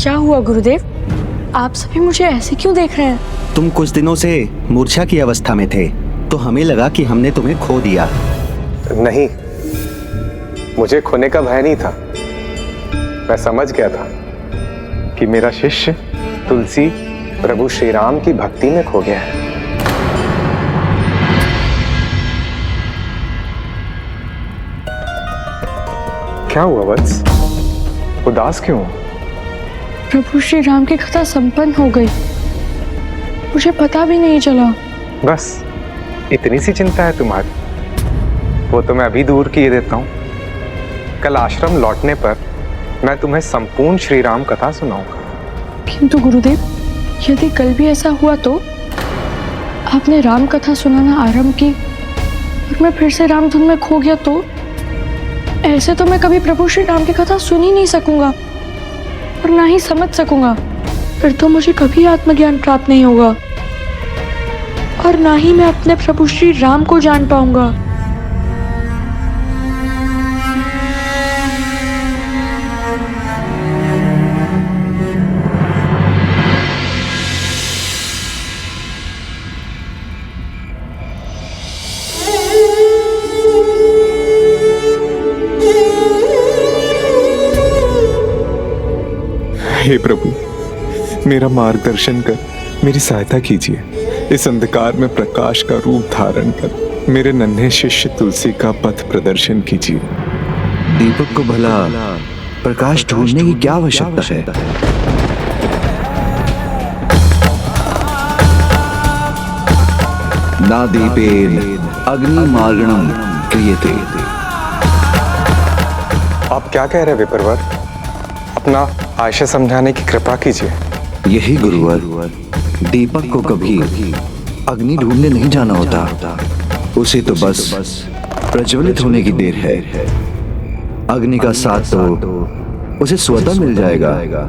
क्या हुआ गुरुदेव? आप सभी मुझे ऐसे क्यों देख रहे हैं? तुम कुछ दिनों से मूर्छा की अवस्था में थे, तो हमें लगा कि हमने तुम्हें खो दिया। नहीं, मुझे खोने का भय नहीं था। मैं समझ गया था कि मेरा शिष्य तुलसी प्रभु श्री राम की भक्ति में खो गया है। क्या हुआ वत्स? उदास क्यों? प्रभु श्री राम की कथा संपन्न हो गई, मुझे पता भी नहीं चला। बस इतनी सी चिंता है तुम्हारी? वो तो मैं अभी दूर किए देता हूँ। कल आश्रम लौटने पर मैं तुम्हें संपूर्ण श्री राम कथा सुनाऊंगा। किंतु गुरुदेव, यदि कल भी ऐसा हुआ तो? आपने राम कथा सुनाना आरंभ की और मैं फिर से राम धुन में खो गया तो? ऐसे तो मैं कभी प्रभु श्री राम की कथा सुन ही नहीं सकूंगा और ना ही समझ सकूंगा। फिर तो मुझे कभी आत्मज्ञान प्राप्त नहीं होगा और ना ही मैं अपने प्रभु श्री राम को जान पाऊंगा। हे प्रभु, मेरा मार्गदर्शन कर मेरी सहायता कीजिए। इस अंधकार में प्रकाश का रूप धारण कर मेरे नन्हे शिष्य तुलसी का पथ प्रदर्शन कीजिए। दीपक को भला प्रकाश ढूंढने की क्या आवश्यकता है? ना दीपेन अग्नि मार्गणम क्रियते। आप क्या कह रहे हैं विप्रवर? अपना आशय समझाने की कृपा कीजिए। यही गुरुवर, दीपक को कभी अग्नि ढूंढने नहीं जाना होता, उसे तो बस प्रज्वलित होने की देर है। अग्नि का साथ तो उसे स्वतः मिल जाएगा।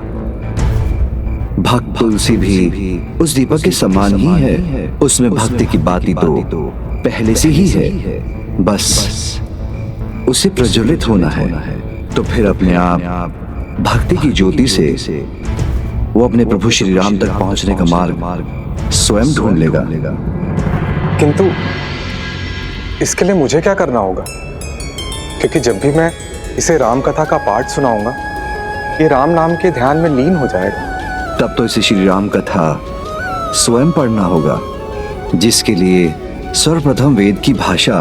भक्त तुलसी भी उस दीपक के समान ही है। उसमें भक्ति की बाती तो पहले से ही है, बस उसे प्रज्वलित होना है। तो फिर अपने आप भक्ति की ज्योति से वो अपने प्रभु श्री राम तक पहुंचने का मार्ग स्वयं ढूंढ लेगा। किंतु इसके लिए मुझे क्या करना होगा? क्योंकि जब भी मैं इसे राम कथा का पाठ सुनाऊंगा, ये राम नाम के ध्यान में लीन हो जाएगा। तब तो इसे श्री राम कथा स्वयं पढ़ना होगा, जिसके लिए सर्वप्रथम वेद की भाषा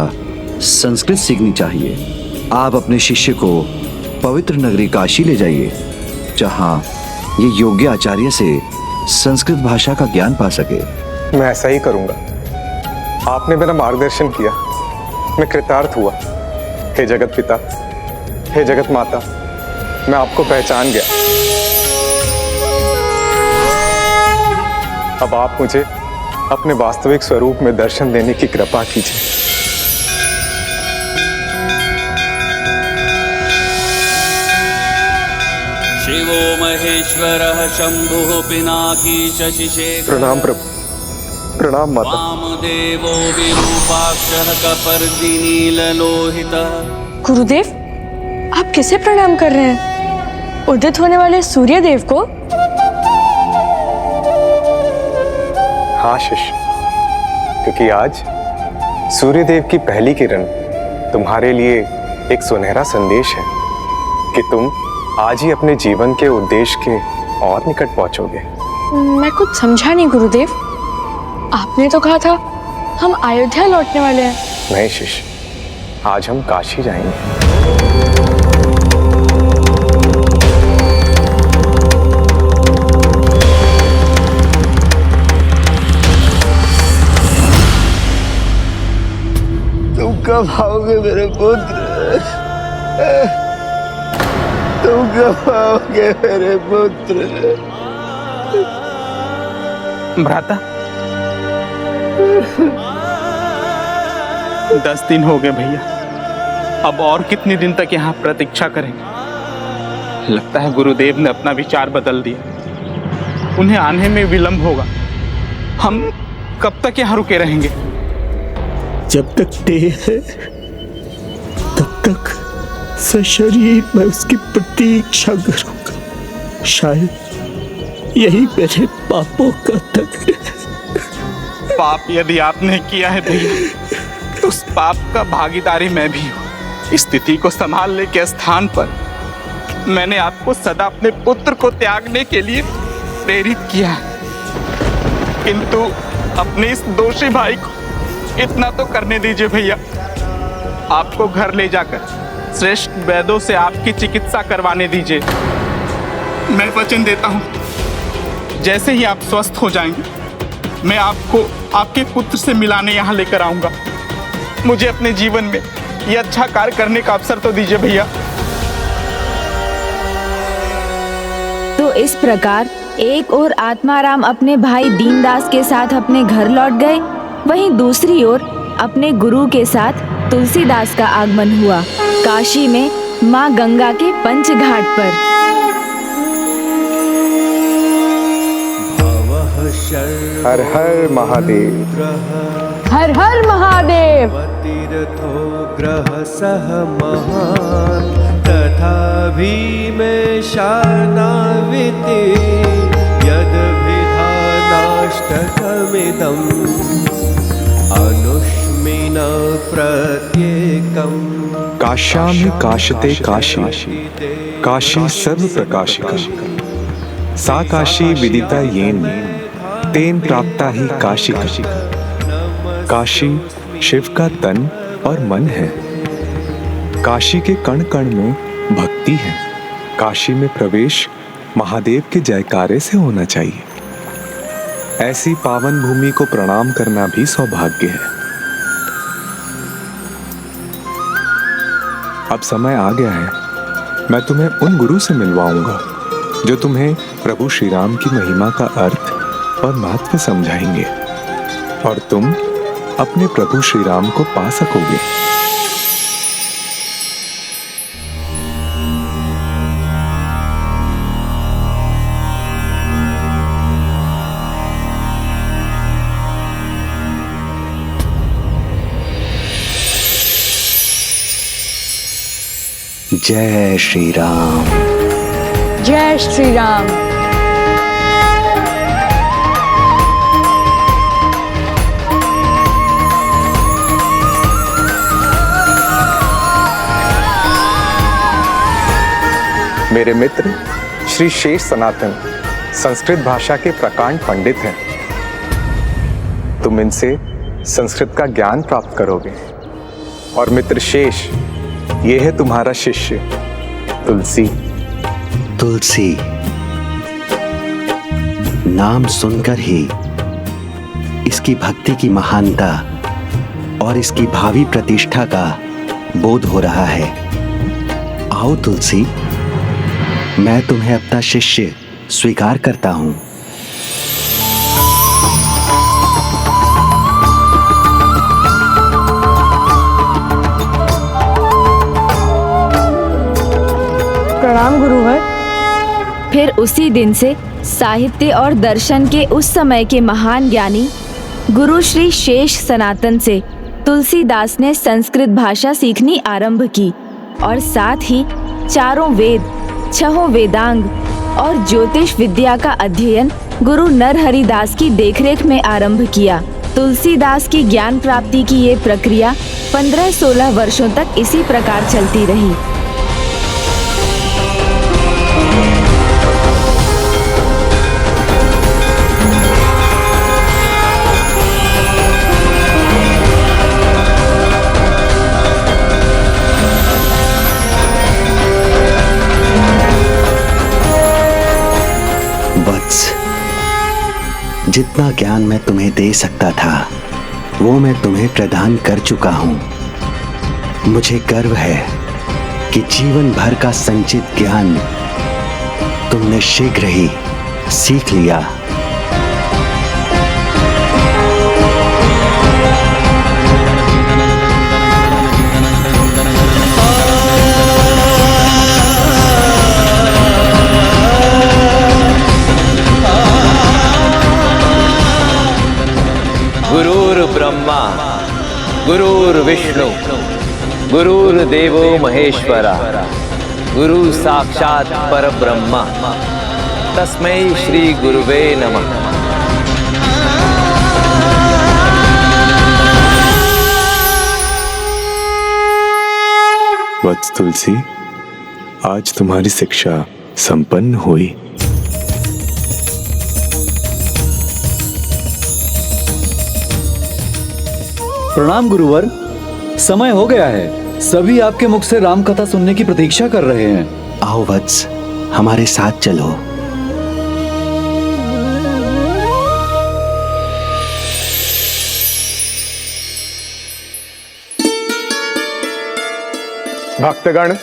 संस्कृत सीखनी चाहिए। आप अपने शिष्य को पवित्र नगरी काशी ले जाइए, जहां ये योग्य आचार्य से संस्कृत भाषा का ज्ञान पा सके। मैं ऐसा ही करूंगा। आपने मेरा मार्गदर्शन किया, मैं कृतार्थ हुआ। हे जगत पिता, हे जगत माता, मैं आपको पहचान गया। अब आप मुझे अपने वास्तविक स्वरूप में दर्शन देने की कृपा कीजिए। शिवो महेश्वरः शंभुः पिनाकी शशिशेखरः। प्रणाम प्रभु, प्रणाम माता। वामदेवो विरूपाक्षः कपर्दिनीललोहितः। गुरुदेव, आप किसे प्रणाम कर रहे हैं? उदित होने वाले सूर्य देव को? हाँ शिष्य, क्योंकि आज सूर्यदेव की पहली किरण तुम्हारे लिए एक सुनहरा संदेश है कि तुम आज ही अपने जीवन के उद्देश्य के और निकट पहुंचोगे। मैं कुछ समझा नहीं गुरुदेव। आपने तो कहा था हम अयोध्या लौटने वाले हैं। नहीं शिष्य, आज हम काशी जाएंगे। तुम कब आओगे मेरे पुत्र? तुम कब आओगे मेरे पुत्र? भ्राता, 10 दिन हो गए भैया। अब और कितने दिन तक यहाँ प्रतीक्षा करेंगे? लगता है गुरुदेव ने अपना विचार बदल दिया। उन्हें आने में विलंब होगा। हम कब तक यहाँ रुके रहेंगे? जब तक देह है तब तक सशरीर मैं उसकी प्रतीक्षा करूंगा। शायद यही मेरे पापों का तक है। पाप यदि आपने किया है भैया, तो उस पाप का भागीदारी मैं भी हूँ। स्थिति को संभालने के स्थान पर मैंने आपको सदा अपने पुत्र को त्यागने के लिए प्रेरित किया है, किंतु अपने इस दोषी भाई को इतना तो करने दीजिए भैया। आपको घर ले जाकर श्रेष्ठ वैद्यों से आपकी चिकित्सा करवाने दीजिए। मैं वचन देता हूँ, जैसे ही आप स्वस्थ हो जाएंगे, मैं आपको आपके पुत्र से मिलाने यहाँ लेकर आऊंगा। मुझे अपने जीवन में यह अच्छा कार्य करने का अवसर तो दीजिए भैया। तो इस प्रकार एक ओर आत्माराम अपने भाई दीनदास के साथ अपने घर लौट गए, वहीं दूसरी ओर अपने गुरु के साथ तुलसीदास का आगमन हुआ काशी में माँ गंगा के पंचघाट पर। हर हर महादेव। हर हर महादेव। तीर्थो ग्रह सह महान तथा भीमे शानाविति यद विधानाष्टकमिदं अनुष्मिन प्रत्येकम्। काश्यामि काशते काशी, काशी सर्व प्रकाशिका। सा काशी विदिता येन, तेन प्राप्ता ही काशी। काशी शिव का तन और मन है। काशी के कण कण में भक्ति है। काशी में प्रवेश महादेव के जयकारे से होना चाहिए। ऐसी पावन भूमि को प्रणाम करना भी सौभाग्य है। अब समय आ गया है, मैं तुम्हें उन गुरु से मिलवाऊंगा जो तुम्हें प्रभु श्री राम की महिमा का अर्थ और महत्व समझाएंगे, और तुम अपने प्रभु श्री राम को पा सकोगे। जय श्री राम। जय श्री राम। मेरे मित्र श्री शेष सनातन संस्कृत भाषा के प्रकांड पंडित हैं। तुम इनसे संस्कृत का ज्ञान प्राप्त करोगे। और मित्र शेष, ये है तुम्हारा शिष्य तुलसी। तुलसी नाम सुनकर ही इसकी भक्ति की महानता और इसकी भावी प्रतिष्ठा का बोध हो रहा है। आओ तुलसी, मैं तुम्हें अपना शिष्य स्वीकार करता हूं। प्रणाम गुरुवर। फिर उसी दिन से साहित्य और दर्शन के उस समय के महान ज्ञानी गुरु श्री शेष सनातन से तुलसीदास ने संस्कृत भाषा सीखनी आरंभ की, और साथ ही चारों वेद, छहों वेदांग और ज्योतिष विद्या का अध्ययन गुरु नरहरिदास की देखरेख में आरंभ किया। तुलसीदास की ज्ञान प्राप्ति की ये प्रक्रिया 15-16 वर्षों तक इसी प्रकार चलती रही। जितना ज्ञान मैं तुम्हें दे सकता था वो मैं तुम्हें प्रदान कर चुका हूं। मुझे गर्व है कि जीवन भर का संचित ज्ञान तुमने शीघ्र ही सीख लिया। गुरुर्ब्रह्मा गुरुर्विष्णु गुरुर्देवो महेश्वरा गुरु साक्षात परब्रह्मा तस्मै श्री गुरुवे नमः। वत्स तुलसी, आज तुम्हारी शिक्षा संपन्न हुई। प्रणाम गुरुवर, समय हो गया है। सभी आपके मुख से राम कथा सुनने की प्रतीक्षा कर रहे हैं। आओ वत्स, हमारे साथ चलो। भक्तगण,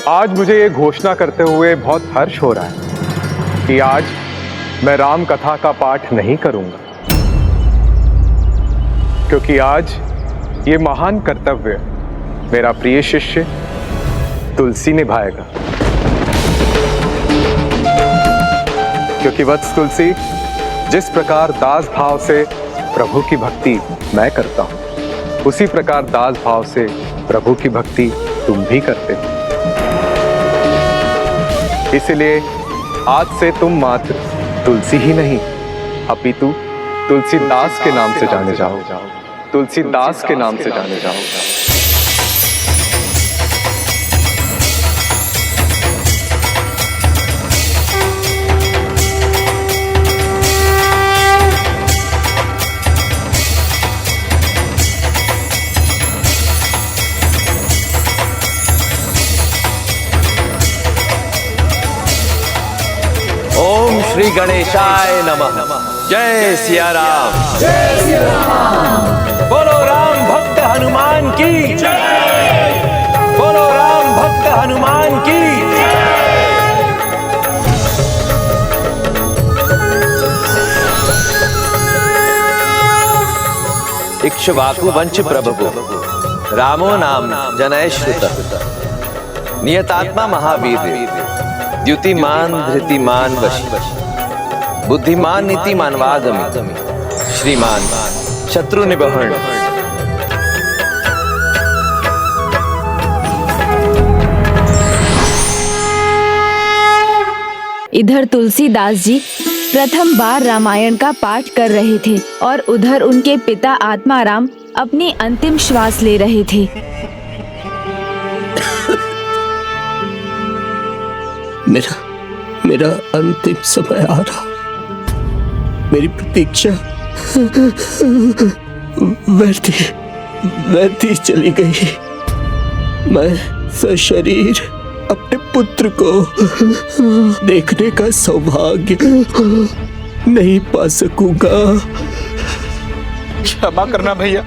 आज मुझे ये घोषणा करते हुए बहुत हर्ष हो रहा है कि आज मैं राम कथा का पाठ नहीं करूंगा, क्योंकि आज ये महान कर्तव्य मेरा प्रिय शिष्य तुलसी निभाएगा। क्योंकि वत्स तुलसी, जिस प्रकार दास भाव से प्रभु की भक्ति मैं करता हूं, उसी प्रकार दास भाव से प्रभु की भक्ति तुम भी करते हो। इसलिए आज से तुम मात्र तुलसी ही नहीं, अपितु तुलसीदास के नाम से जाने जाओ। तुलसीदास के नाम से जाने जाओ। ओम श्री गणेशाय नमः। जय सिया राम। जय सिया राम। बोलो राम भक्त हनुमान की जय। बोलो राम भक्त हनुमान की जय। इक्ष्वाकु वंश प्रभु रामो नाम जनय श्रुत। नियतात्मा महावीर द्युतिमान धृतिमान वशी। बुद्धिमान नीतिमान वागमी श्रीमान शत्रु निबहण। इधर तुलसीदास जी प्रथम बार रामायण का पाठ कर रहे थे और उधर उनके पिता आत्माराम अपनी अंतिम श्वास ले रहे थे। मेरा अंतिम समय आ रहा। मेरी प्रतीक्षा व्यर्थी चली गई। मैं सशरीर अपने पुत्र को देखने का सौभाग्य नहीं पा सकूंगा। क्षमा करना भैया,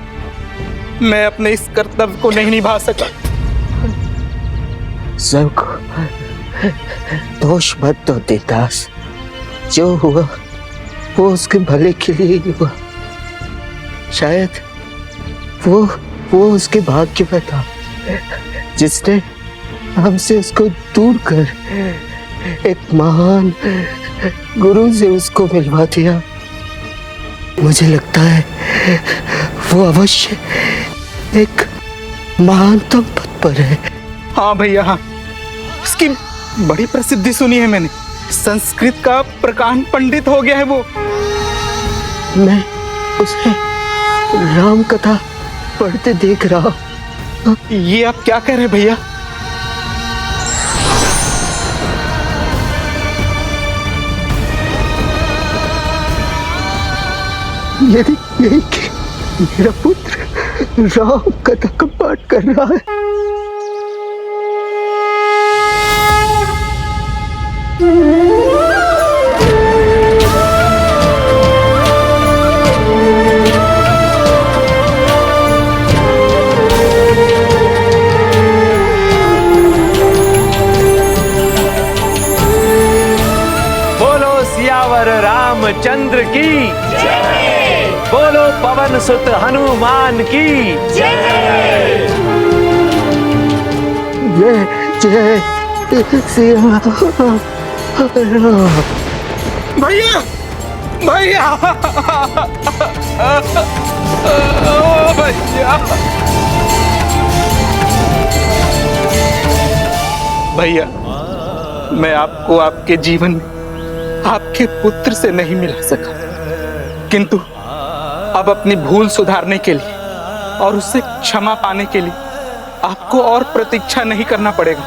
मैं अपने इस कर्तव्य को नहीं निभा सका। सबको दोष मत दो देवदास। जो हुआ वो उसके भले के लिए ही हुआ। शायद वो उसके भाग्य में था जिसने हमसे उसको दूर कर एक महान गुरु से उसको मिलवा दिया। मुझे लगता है वो अवश्य एक महानतम पद पर है। हाँ भैया, हाँ, उसकी बड़ी प्रसिद्धि सुनी है मैंने। संस्कृत का प्रकांड पंडित हो गया है वो। मैं उसे राम कथा पढ़ते देख रहा। ये आप क्या कह रहे भैया? यही कि मेरा पुत्र राम कथा का पाठ कर रहा है। बोलो सियावर रामचंद्र की जय। बोलो पवन सुत हनुमान की जय। जय सिया भैया भैया भैया भैया, मैं आपको आपके जीवन में आपके पुत्र से नहीं मिला सका, किंतु अब अपनी भूल सुधारने के लिए और उससे क्षमा पाने के लिए आपको और प्रतीक्षा नहीं करना पड़ेगा।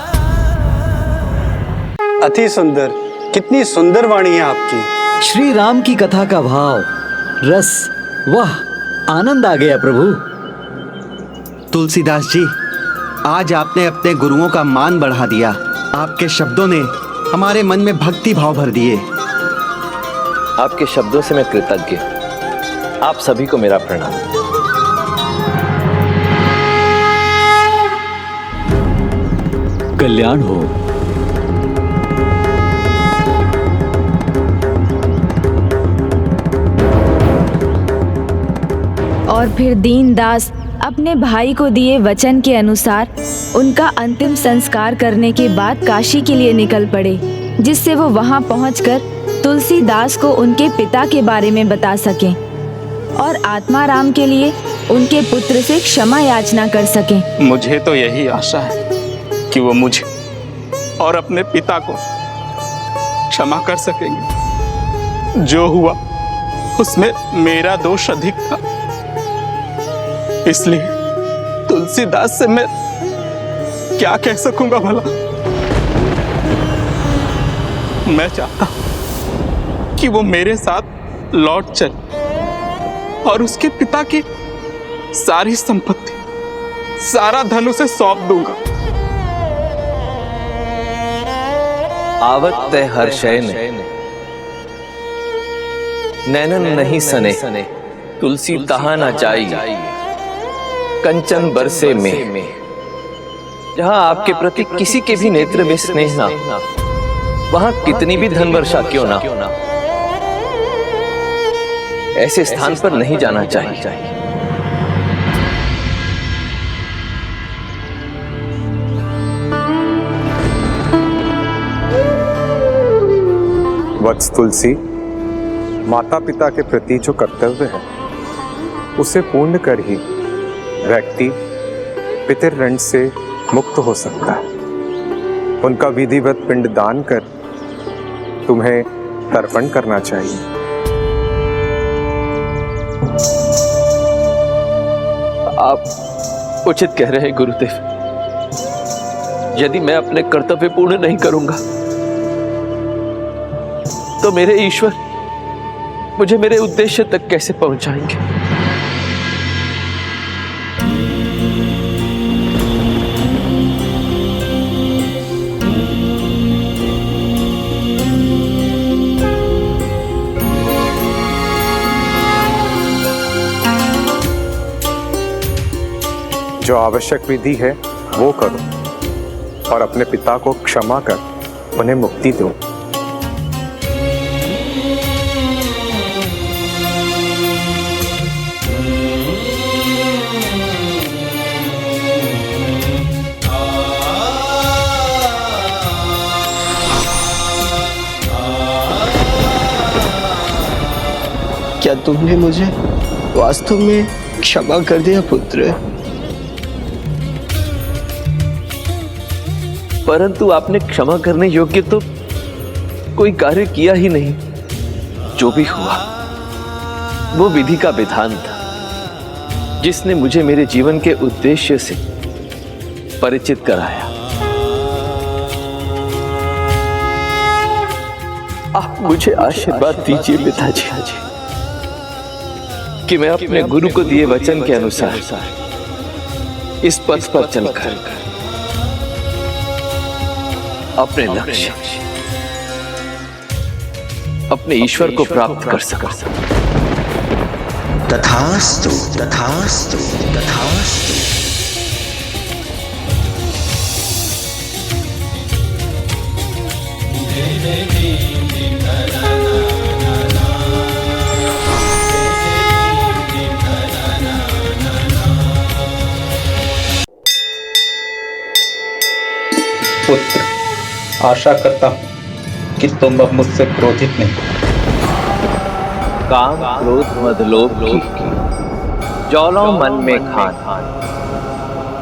अति सुंदर, कितनी सुंदर वाणी है आपकी। श्री राम की कथा का भाव, रस, वाह, आनंद आ गया प्रभु। तुलसीदास जी, आज आपने अपने गुरुओं का मान बढ़ा दिया। आपके शब्दों ने हमारे मन में भक्ति भाव भर दिए। आपके शब्दों से मैं कृतज्ञ। आप सभी को मेरा प्रणाम। कल्याण हो। और फिर दीनदास अपने भाई को दिए वचन के अनुसार उनका अंतिम संस्कार करने के बाद काशी के लिए निकल पड़े, जिससे वो वहां पहुंचकर तुलसीदास को उनके पिता के बारे में बता सकें और आत्माराम के लिए उनके पुत्र से क्षमा याचना कर सकें। मुझे तो यही आशा है कि वो मुझे और अपने पिता को क्षमा कर सकेंगे। जो हुआ उसमें मेरा दोष अधिक था, इसलिए तुलसीदास से मैं क्या कह सकूंगा भला। मैं चाहता हूं कि वो मेरे साथ लौट चले और उसके पिता की सारी संपत्ति, सारा धन उसे सौंप दूंगा। आवत तय हर्षैन नैनन नहीं सने, तुलसी तहा न जाई, कंचन बरसे में। जहां आपके प्रति किसी के भी नेत्र में स्नेह ना, वहां कितनी भी धन वर्षा क्यों ना, ऐसे स्थान पर नहीं जाना चाहिए। वत्स तुलसी, माता पिता के प्रति जो कर्तव्य है उसे पूर्ण कर ही व्यक्ति पितृऋण से मुक्त हो सकता है। उनका विधिवत पिंडदान कर तुम्हें तर्पण करना चाहिए। आप उचित कह रहे हैं गुरुदेव। यदि मैं अपने कर्तव्य पूर्ण नहीं करूंगा तो मेरे ईश्वर मुझे मेरे उद्देश्य तक कैसे पहुंचाएंगे। जो आवश्यक विधि है वो करो और अपने पिता को क्षमा कर उन्हें मुक्ति दो। क्या तुमने मुझे वास्तव में क्षमा कर दिया पुत्र? परंतु आपने क्षमा करने योग्य तो कोई कार्य किया ही नहीं। जो भी हुआ वो विधि का विधान था, जिसने मुझे मेरे जीवन के उद्देश्य से परिचित कराया। आप मुझे आशीर्वाद दीजिए पिताजी कि मैं अपने गुरु को दिए वचन के अनुसार इस पथ पर चलकर अपने लक्ष्य, अपने ईश्वर को प्राप्त कर सका। तथास्तु, तथास्तु, तथास्तु। पुत्र, आशा करता हूं कि तुम अब मुझसे क्रोधित नहीं। काम क्रोध मद लोभ की जौलों मन में खान,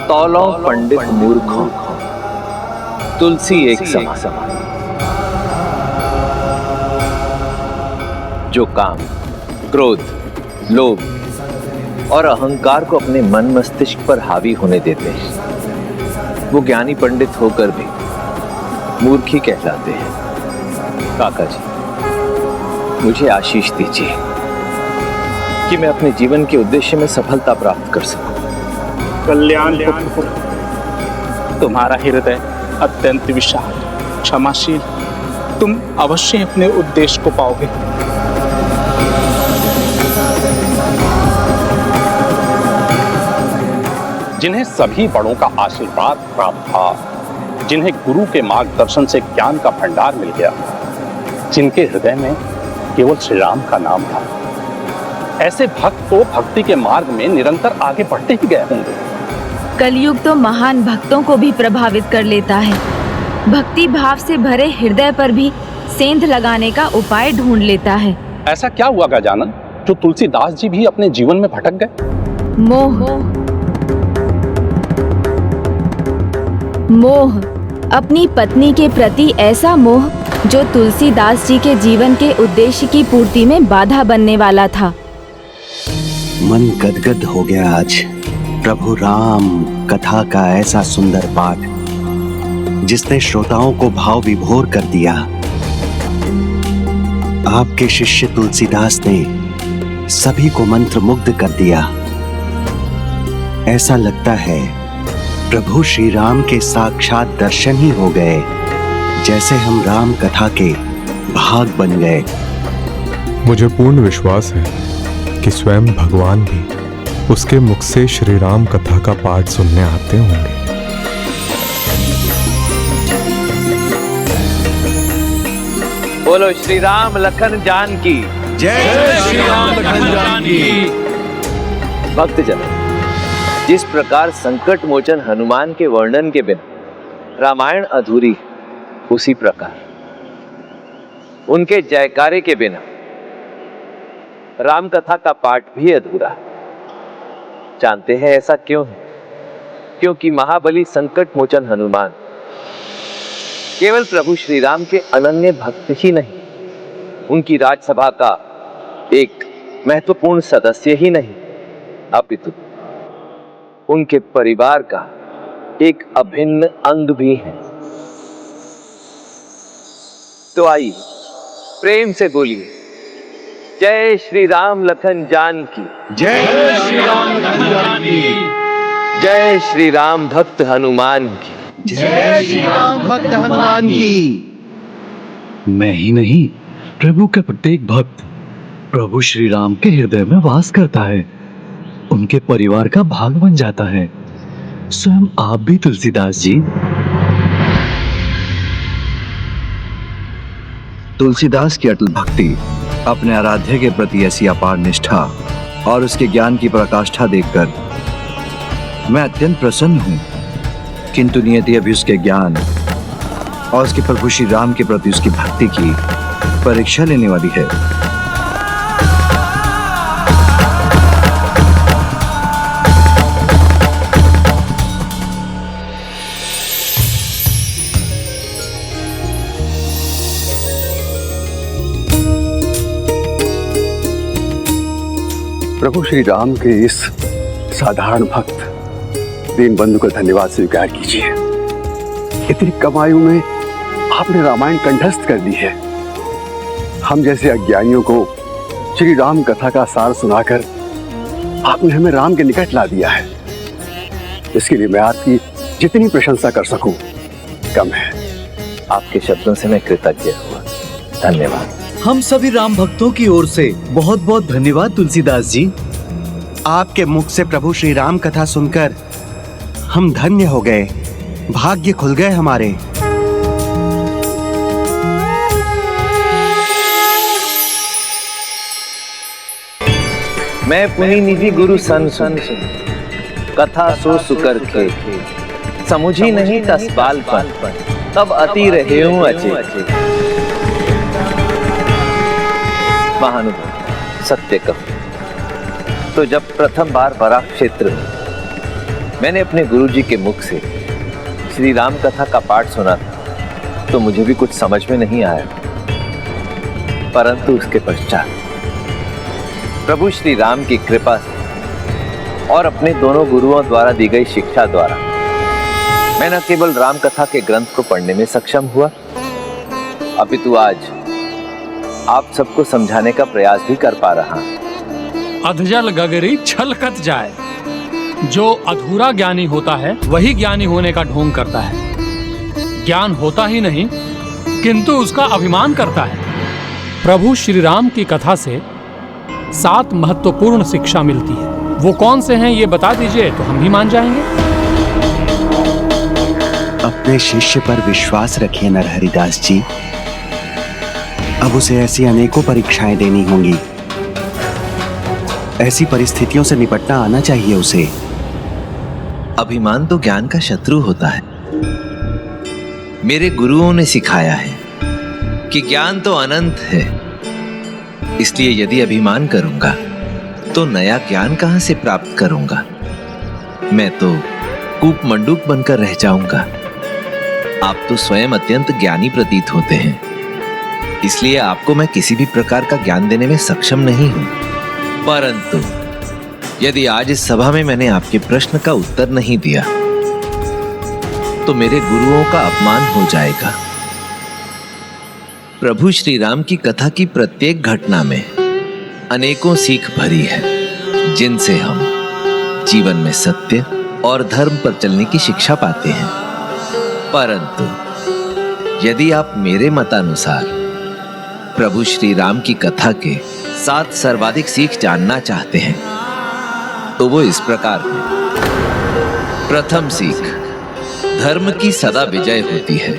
तौलों पंडित मूर्खों, तुलसी एक समान। जो काम, क्रोध, लोभ और अहंकार को अपने मन मस्तिष्क पर हावी होने देते हैं, वो ज्ञानी पंडित होकर भी मूर्ख ही कहलाते हैं। काका जी, मुझे आशीष दीजिए कि मैं अपने जीवन के उद्देश्य में सफलता प्राप्त कर सकूं। कल्याण पुत्र, तुम्हारा हृदय अत्यंत विशाल, क्षमाशील, तुम अवश्य अपने उद्देश्य को पाओगे। जिन्हें सभी बड़ों का आशीर्वाद प्राप्त था, जिन्हें गुरु के मार्गदर्शन से ज्ञान का भंडार मिल गया, जिनके हृदय में केवल श्री राम का नाम था, ऐसे भक्त तो भक्ति के मार्ग में निरंतर आगे बढ़ते ही गए होंगे। कलयुग तो महान भक्तों को भी प्रभावित कर लेता है। भक्ति भाव से भरे हृदय पर भी सेंध लगाने का उपाय ढूंढ लेता है। ऐसा क्या हुआ गजानन, जो तुलसीदास जी भी अपने जीवन में भटक गए? मोह, अपनी पत्नी के प्रति ऐसा मोह जो तुलसीदास जी के जीवन के उद्देश्य की पूर्ति में बाधा बनने वाला था। मन गदगद हो गया आज प्रभु राम कथा का ऐसा सुंदर पाठ, जिसने श्रोताओं को भाव विभोर कर दिया। आपके शिष्य तुलसीदास ने सभी को मंत्र मुग्ध कर दिया। ऐसा लगता है प्रभु श्री राम के साक्षात दर्शन ही हो गए, जैसे हम राम कथा के भाग बन गए। मुझे पूर्ण विश्वास है कि स्वयं भगवान भी उसके मुख से श्री राम कथा का पाठ सुनने आते होंगे। बोलो श्री राम लखन जान की जय श्री राम लखन जान की। भक्तजन, जिस प्रकार संकट मोचन हनुमान के वर्णन के बिना रामायण अधूरी, उसी प्रकार उनके जयकारे के बिना राम कथा का पाठ भी अधूरा। जानते हैं ऐसा क्यों है? क्योंकि महाबली संकट मोचन हनुमान केवल प्रभु श्री राम के अनन्य भक्त ही नहीं, उनकी राजसभा का एक महत्वपूर्ण सदस्य ही नहीं, अपितु उनके परिवार का एक अभिन्न अंग भी है। तो आइए प्रेम से बोलिए, जय श्री राम लखन जान की। जय श्री राम लखन जान की। जय श्री राम भक्त हनुमान की। जय श्री राम भक्त हनुमान की। मैं ही नहीं, प्रभु का प्रत्येक भक्त प्रभु श्री राम के हृदय में वास करता है, उनके परिवार का भाग बन जाता है। स्वयं आप भी तुलसीदास जी। तुलसीदास की अटल भक्ति, अपने आराध्य के प्रति ऐसी अपार निष्ठा और उसके ज्ञान की पराकाष्ठा देखकर मैं अत्यंत प्रसन्न हूं। किंतु नियति अभी उसके ज्ञान और उसके प्रभु श्री राम के प्रति उसकी भक्ति की परीक्षा लेने वाली है। प्रभु श्री राम के इस साधारण भक्त दीन बंधु का धन्यवाद स्वीकार कीजिए। इतनी कम आयु में आपने रामायण कंठस्थ कर दी है। हम जैसे अज्ञानियों को श्री राम कथा का सार सुनाकर आपने हमें राम के निकट ला दिया है। इसके लिए मैं आपकी जितनी प्रशंसा कर सकूं कम है। आपके शब्दों से मैं कृतज्ञ हुआ। धन्यवाद। हम सभी राम भक्तों की ओर से बहुत बहुत धन्यवाद तुलसीदास जी। आपके मुख से प्रभु श्री राम कथा सुनकर हम धन्य हो गए, भाग्य खुल गए हमारे। मैं पुनि निधि गुरु सन सन कथा सो सुकर खे, समुझी नहीं तस बालपन, तब अति रहे हूं अचे। महानुभव सत्य कहूं तो जब प्रथम बार बराक क्षेत्र में मैंने अपने गुरुजी के मुख से श्री राम कथा का पाठ सुना था तो मुझे भी कुछ समझ में नहीं आया, परंतु उसके पश्चात प्रभु श्री राम की कृपा से और अपने दोनों गुरुओं द्वारा दी गई शिक्षा द्वारा मैं न केवल राम कथा के ग्रंथ को पढ़ने में सक्षम हुआ, अपितु आज आप सबको समझाने का प्रयास भी कर पा रहा हूं। अधजल गगरी छलकत जाए, जो अधूरा ज्ञानी होता है वही ज्ञानी होने का ढोंग करता है। ज्ञान होता ही नहीं किंतु उसका अभिमान करता है। प्रभु श्री राम की कथा से 7 महत्वपूर्ण शिक्षा मिलती है। वो कौन से हैं ये बता दीजिए तो हम भी मान जाएंगे। अपने शिष्य पर विश्वास रखिए नरहरिदास जी। अब उसे ऐसी अनेकों परीक्षाएं देनी होंगी। ऐसी परिस्थितियों से निपटना आना चाहिए उसे। अभिमान तो ज्ञान का शत्रु होता है। मेरे गुरुओं ने सिखाया है कि ज्ञान तो अनंत है, इसलिए यदि अभिमान करूंगा तो नया ज्ञान कहां से प्राप्त करूंगा। मैं तो कूप मंडूक बनकर रह जाऊंगा। आप तो स्वयं अत्यंत ज्ञानी प्रतीत होते हैं, इसलिए आपको मैं किसी भी प्रकार का ज्ञान देने में सक्षम नहीं हूं। परंतु यदि आज इस सभा में मैंने आपके प्रश्न का उत्तर नहीं दिया तो मेरे गुरुओं का अपमान हो जाएगा। प्रभु श्री राम की कथा की प्रत्येक घटना में अनेकों सीख भरी है, जिनसे हम जीवन में सत्य और धर्म पर चलने की शिक्षा पाते हैं। परंतु यदि आप मेरे मतानुसार प्रभु श्री राम की कथा के 7 सर्वाधिक सीख जानना चाहते हैं तो वो इस प्रकार है। प्रथम सीख, धर्म की सदा विजय होती है।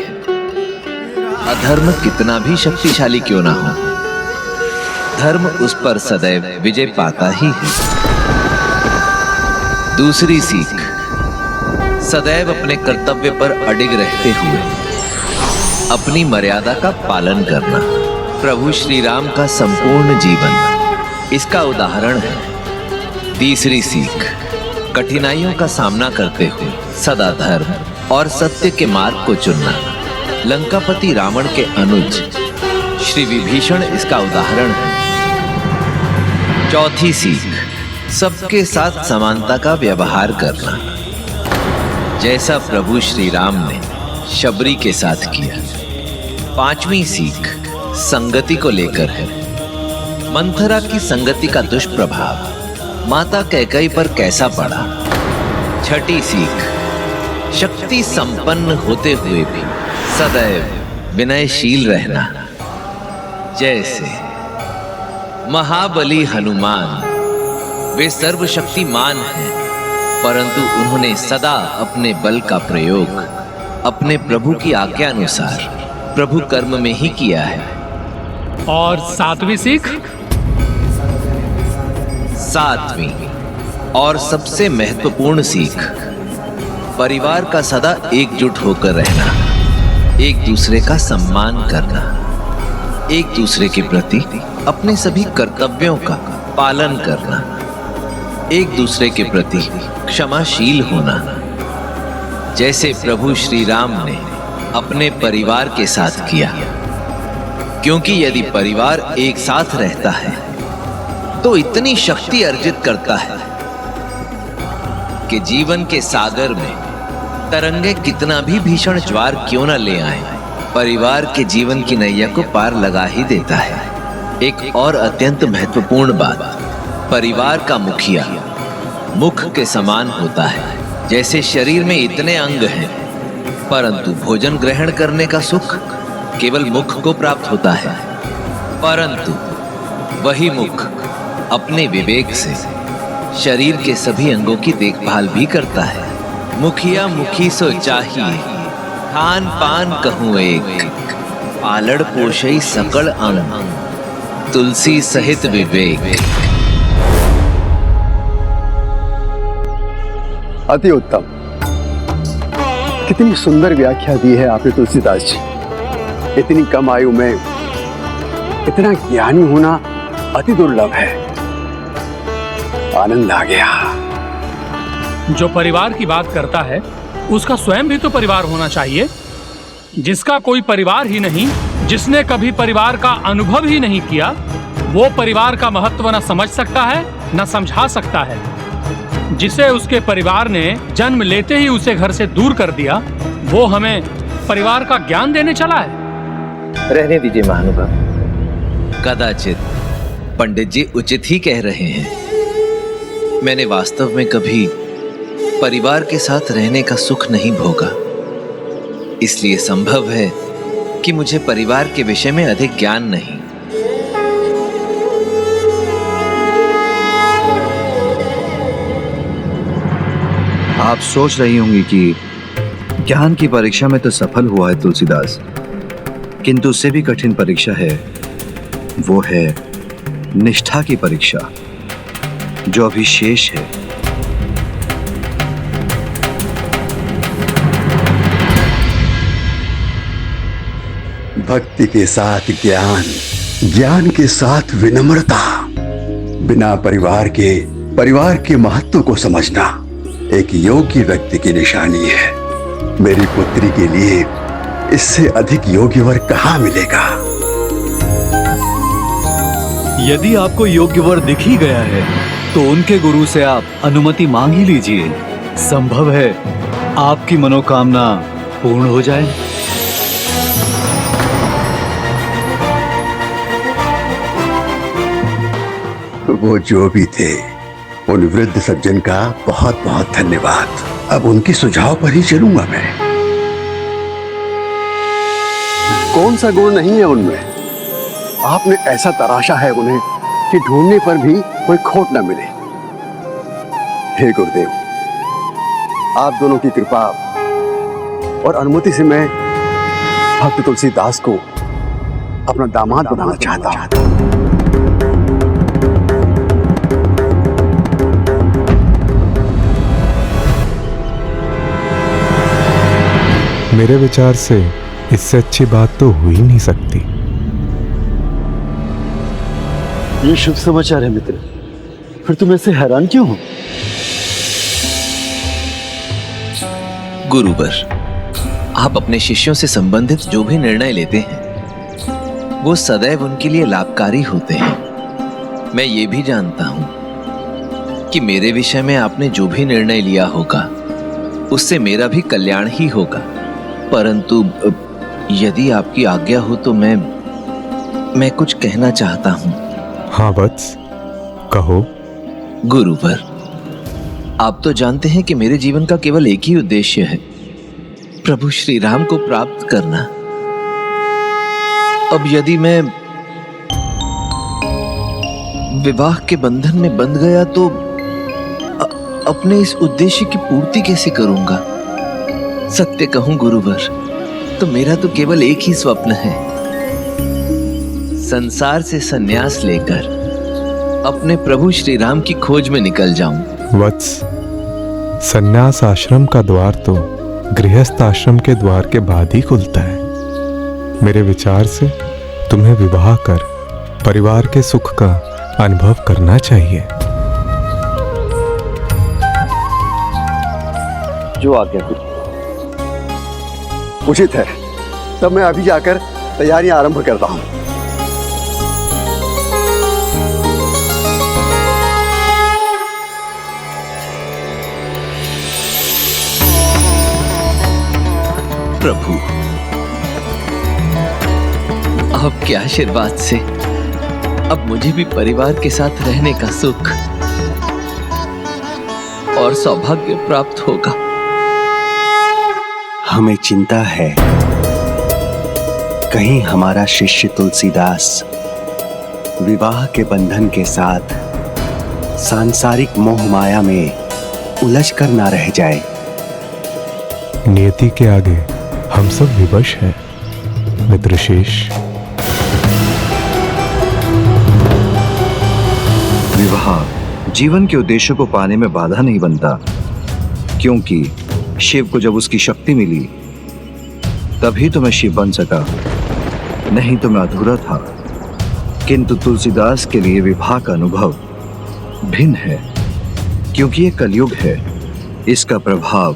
अधर्म कितना भी शक्तिशाली क्यों ना हो, धर्म उस पर सदैव विजय पाता ही है। दूसरी सीख, सदैव अपने कर्तव्य पर अडिग रहते हुए अपनी मर्यादा का पालन करना प्रभु श्री राम का संपूर्ण जीवन इसका उदाहरण है। तीसरी सीख, कठिनाइयों का सामना करते हुए सदा धर्म और सत्य के मार्ग को चुनना लंकापति रावण के अनुज श्री विभीषण इसका उदाहरण है। चौथी सीख, सबके साथ समानता का व्यवहार करना, जैसा प्रभु श्री राम ने शबरी के साथ किया। पांचवी सीख संगति को लेकर है। मंथरा की संगति का दुष्प्रभाव माता कैकेयी पर कैसा पड़ा। छठी सीख, शक्ति संपन्न होते हुए भी सदैव विनयशील रहना, जैसे महाबली हनुमान, वे सर्वशक्तिमान हैं परंतु उन्होंने सदा अपने बल का प्रयोग अपने प्रभु की आज्ञा अनुसार प्रभु कर्म में ही किया है। और 7वीं सीख, 7वीं और सबसे महत्वपूर्ण सीख, परिवार का सदा एकजुट होकर रहना, एक दूसरे का सम्मान करना, एक दूसरे के प्रति अपने सभी कर्तव्यों का पालन करना, एक दूसरे के प्रति क्षमाशील होना, जैसे प्रभु श्री राम ने अपने परिवार के साथ किया। क्योंकि यदि परिवार एक साथ रहता है तो इतनी शक्ति अर्जित करता है कि जीवन के सागर में तरंगे कितना भी भीषण ज्वार क्यों न ले आए, परिवार के जीवन की नैया को पार लगा ही देता है। एक और अत्यंत महत्वपूर्ण बात, परिवार का मुखिया मुख के समान होता है। जैसे शरीर में इतने अंग हैं परंतु भोजन ग्रहण करने का सुख केवल मुख को प्राप्त होता है, परंतु वही मुख अपने विवेक से शरीर के सभी अंगों की देखभाल भी करता है। मुखिया मुखी सो चाहिए, खान पान कहूँ एक, पालड़ पोषई सकल अंग, तुलसी सहित विवेक। अति उत्तम, कितनी सुंदर व्याख्या दी है आपने तुलसीदास जी। इतनी कम आयु में इतना ज्ञानी होना अति दुर्लभ है। आनंद आ गया। जो परिवार की बात करता है उसका स्वयं भी तो परिवार होना चाहिए। जिसका कोई परिवार ही नहीं, जिसने कभी परिवार का अनुभव ही नहीं किया, वो परिवार का महत्व न समझ सकता है न समझा सकता है। जिसे उसके परिवार ने जन्म लेते ही उसे घर से दूर कर दिया, वो हमें परिवार का ज्ञान देने चला है। रहने दीजिए महानुभाव। कदाचित पंडित जी उचित ही कह रहे हैं। मैंने वास्तव में कभी परिवार के साथ रहने का सुख नहीं भोगा, इसलिए संभव है कि मुझे परिवार के विषय में अधिक ज्ञान नहीं। आप सोच रही होंगी कि ज्ञान की परीक्षा में तो सफल हुआ है तुलसीदास, किंतु उससे भी कठिन परीक्षा है, वो है निष्ठा की परीक्षा, जो अभी शेष है। भक्ति के साथ ज्ञान, ज्ञान के साथ विनम्रता, बिना परिवार के महत्व को समझना एक योग्य व्यक्ति की निशानी है। मेरी पुत्री के लिए इससे अधिक योग्य वर कहाँ मिलेगा? यदि आपको योग्य वर दिख ही गया है तो उनके गुरु से आप अनुमति मांग ही लीजिए। संभव है आपकी मनोकामना पूर्ण हो जाए। वो जो भी थे, उन वृद्ध सज्जन का बहुत बहुत धन्यवाद। अब उनके सुझाव पर ही चलूंगा मैं। कौन सा गुण नहीं है उनमें? आपने ऐसा तराशा है उन्हें कि ढूंढने पर भी कोई खोट न मिले। हे गुरुदेव, आप दोनों की कृपा और अनुमति से मैं भक्त तुलसीदास को अपना दामाद बनाना चाहता हूं। मेरे विचार से इससे अच्छी बात तो हो ही नहीं सकती। ये शुभ समाचार है मित्र, फिर तुम ऐसे हैरान क्यों हो? गुरुवर, आप अपने शिष्यों से संबंधित जो भी निर्णय लेते हैं वो सदैव उनके लिए लाभकारी होते हैं। मैं ये भी जानता हूं कि मेरे विषय में आपने जो भी निर्णय लिया होगा उससे मेरा भी कल्याण ही होगा, परंतु यदि आपकी आज्ञा हो तो मैं कुछ कहना चाहता हूं। हाँ वत्स, कहो। गुरुवर, आप तो जानते हैं कि मेरे जीवन का केवल एक ही उद्देश्य है, प्रभु श्री राम को प्राप्त करना। अब यदि मैं विवाह के बंधन में बंध गया तो अपने इस उद्देश्य की पूर्ति कैसे करूंगा? सत्य कहूं गुरुवर, तो मेरा तो केवल एक ही स्वप्न है, संसार से संन्यास लेकर अपने प्रभु श्री राम की खोज में निकल जाऊं। वत्स, संन्यास आश्रम का द्वार तो गृहस्थ आश्रम के द्वार के बाद ही खुलता है। मेरे विचार से तुम्हें विवाह कर परिवार के सुख का अनुभव करना चाहिए। जो आज्ञा गुरु। उचित है, तब मैं अभी जाकर तैयारियां आरंभ करता हूं। प्रभु, आपके आशीर्वाद से अब मुझे भी परिवार के साथ रहने का सुख और सौभाग्य प्राप्त होगा। हमें चिंता है कहीं हमारा शिष्य तुलसीदास विवाह के बंधन के साथ सांसारिक मोह माया में उलझ कर ना रह जाए। नियति के आगे हम सब विवश हैं मित्रशेष। विवाह जीवन के उद्देश्य को पाने में बाधा नहीं बनता, क्योंकि शिव को जब उसकी शक्ति मिली तभी तो मैं शिव बन सका, नहीं तो मैं अधूरा था। किंतु तुलसीदास के लिए विवाह का अनुभव भिन्न है, क्योंकि ये कलयुग है। इसका प्रभाव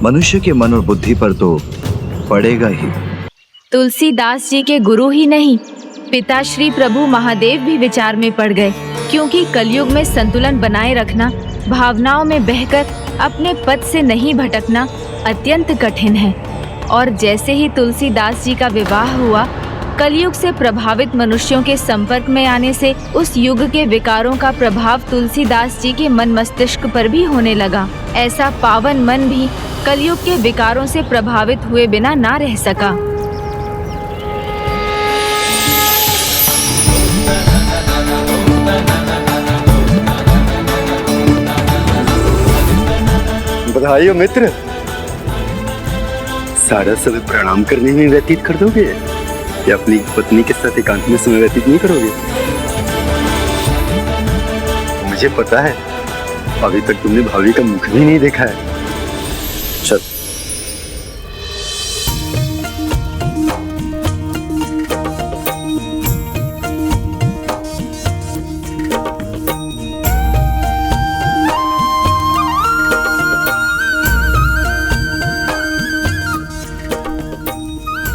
मनुष्य के मन और बुद्धि पर तो पड़ेगा ही। तुलसीदास जी के गुरु ही नहीं पिता श्री प्रभु महादेव भी विचार में पड़ गए, क्योंकि कलयुग में संतुलन बनाए रखना, भावनाओं में बहकर अपने पथ से नहीं भटकना अत्यंत कठिन है। और जैसे ही तुलसीदास जी का विवाह हुआ, कलयुग से प्रभावित मनुष्यों के संपर्क में आने से उस युग के विकारों का प्रभाव तुलसीदास जी के मन मस्तिष्क पर भी होने लगा। ऐसा पावन मन भी कलयुग के विकारों से प्रभावित हुए बिना ना रह सका। बधाई हो मित्र। सारा समय प्रणाम करने में व्यतीत कर दोगे या अपनी पत्नी के साथ एकांत में समय व्यतीत नहीं करोगे? मुझे पता है अभी तक तुमने भाभी का मुख भी नहीं देखा है। चल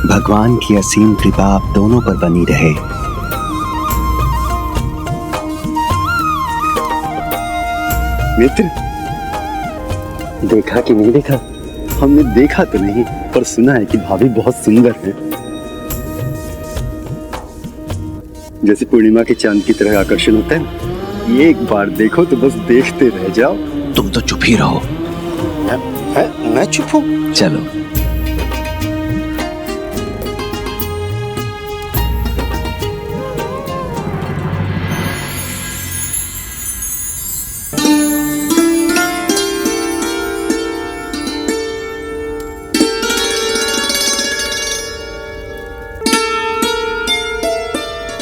भगवान की असीम कृपा आप दोनों पर बनी रहे। मित्र, देखा कि नहीं देखा? हमने देखा तो नहीं, पर सुना है कि भाभी बहुत सुंदर है। जैसे पूर्णिमा के चांद की तरह आकर्षण होता है ना, एक बार देखो तो बस देखते रह जाओ। तुम तो चुप ही रहो। मैं चुप हूँ? चलो।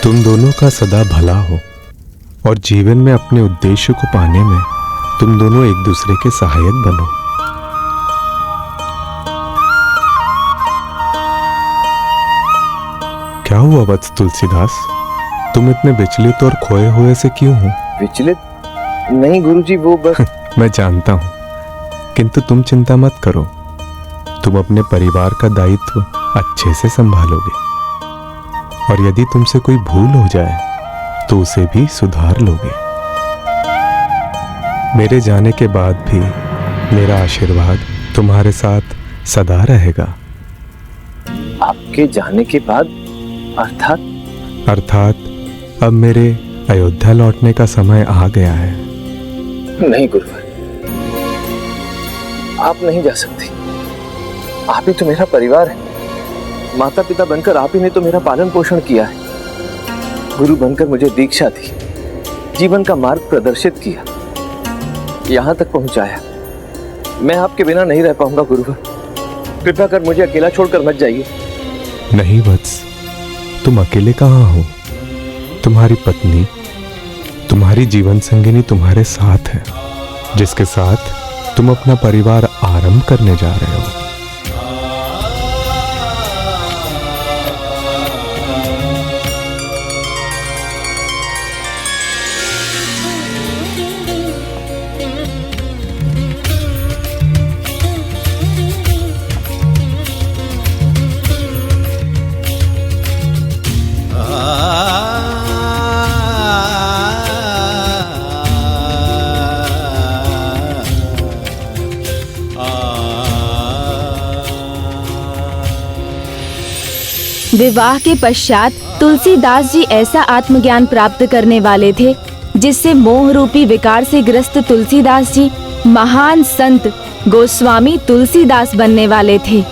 तुम दोनों का सदा भला हो और जीवन में अपने उद्देश्य को पाने में तुम दोनों एक दूसरे के सहायक बनो। क्या हुआ वत्स तुलसीदास, तुम इतने विचलित और खोए हुए से क्यों हो? विचलित नहीं गुरुजी, वो बस मैं जानता हूं, किंतु तुम चिंता मत करो। तुम अपने परिवार का दायित्व अच्छे से संभालोगे और यदि तुमसे कोई भूल हो जाए तो उसे भी सुधार लोगे। मेरे जाने के बाद भी मेरा आशीर्वाद तुम्हारे साथ सदा रहेगा। आपके जाने के बाद अर्थात अब मेरे अयोध्या लौटने का समय आ गया है। नहीं गुरुवर, आप नहीं जा सकती। आप ही तो मेरा परिवार है। माता पिता बनकर आप ही ने तो मेरा पालन पोषण किया है। गुरु बनकर मुझे दीक्षा दी, जीवन का मार्ग प्रदर्शित किया, यहां तक पहुंचाया। मैं आपके बिना नहीं रह पाऊंगा गुरुवर। कृपया कर मुझे अकेला छोड़कर मत जाइए। नहीं वत्स, तुम अकेले कहाँ हो? तुम्हारी पत्नी, तुम्हारी जीवन संगिनी तुम्हारे साथ है, जिसके साथ तुम अपना परिवार आरंभ करने जा रहे हो। विवाह के पश्चात तुलसीदास जी ऐसा आत्मज्ञान प्राप्त करने वाले थे जिससे मोह रूपी विकार से ग्रस्त तुलसीदास जी महान संत गोस्वामी तुलसीदास बनने वाले थे।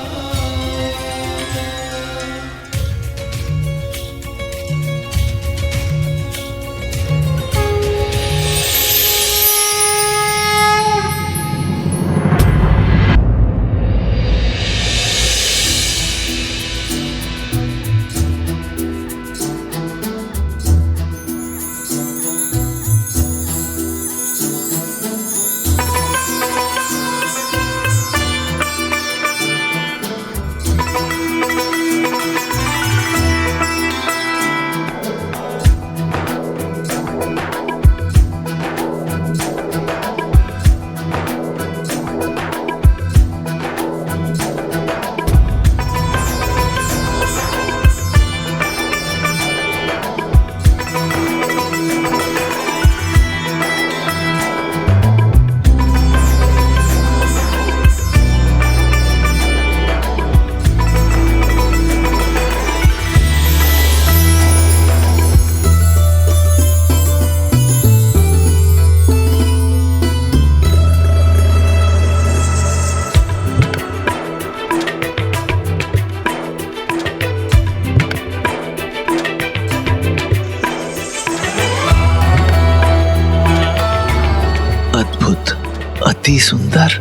ही सुंदर।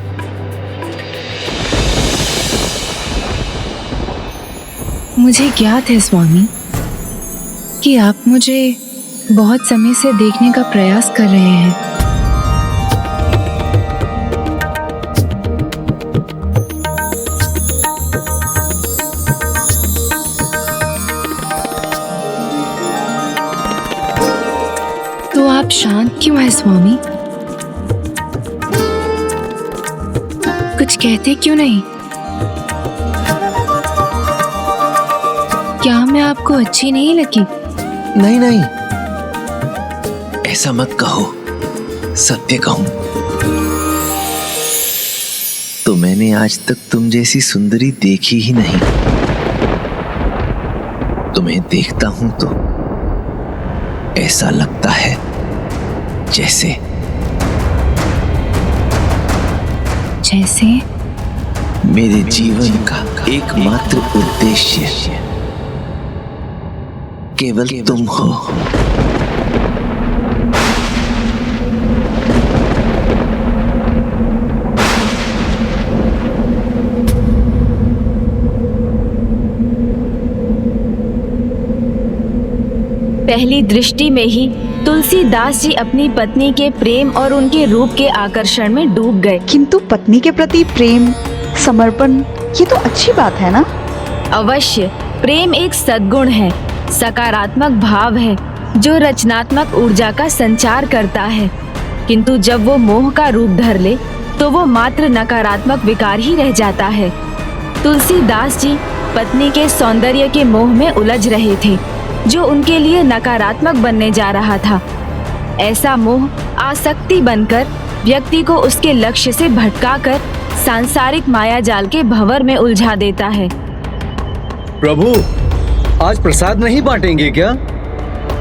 मुझे ज्ञात है स्वामी कि आप मुझे बहुत समय से देखने का प्रयास कर रहे हैं। तो आप शांत क्यों हैं स्वामी? कुछ कहते क्यों नहीं? क्या मैं आपको अच्छी नहीं लगी? नहीं नहीं, ऐसा मत कहो, सत्य कहूं तो मैंने आज तक तुम जैसी सुंदरी देखी ही नहीं। तुम्हें देखता हूं तो ऐसा लगता है जैसे मेरे जीवन का एकमात्र उद्देश्य केवल तुम हो। पहली दृष्टि में ही तुलसीदास जी अपनी पत्नी के प्रेम और उनके रूप के आकर्षण में डूब गए। किंतु पत्नी के प्रति प्रेम, समर्पण, ये तो अच्छी बात है ना? अवश्य, प्रेम एक सद्गुण है, सकारात्मक भाव है जो रचनात्मक ऊर्जा का संचार करता है। किंतु जब वो मोह का रूप धर ले तो वो मात्र नकारात्मक विकार ही रह जाता है। तुलसीदास जी पत्नी के सौंदर्य के मोह में उलझ रहे थे जो उनके लिए नकारात्मक बनने जा रहा था। ऐसा मोह आसक्ति बनकर व्यक्ति को उसके लक्ष्य से भटकाकर सांसारिक माया जाल के भंवर में उलझा देता है। प्रभु, आज प्रसाद नहीं बांटेंगे क्या?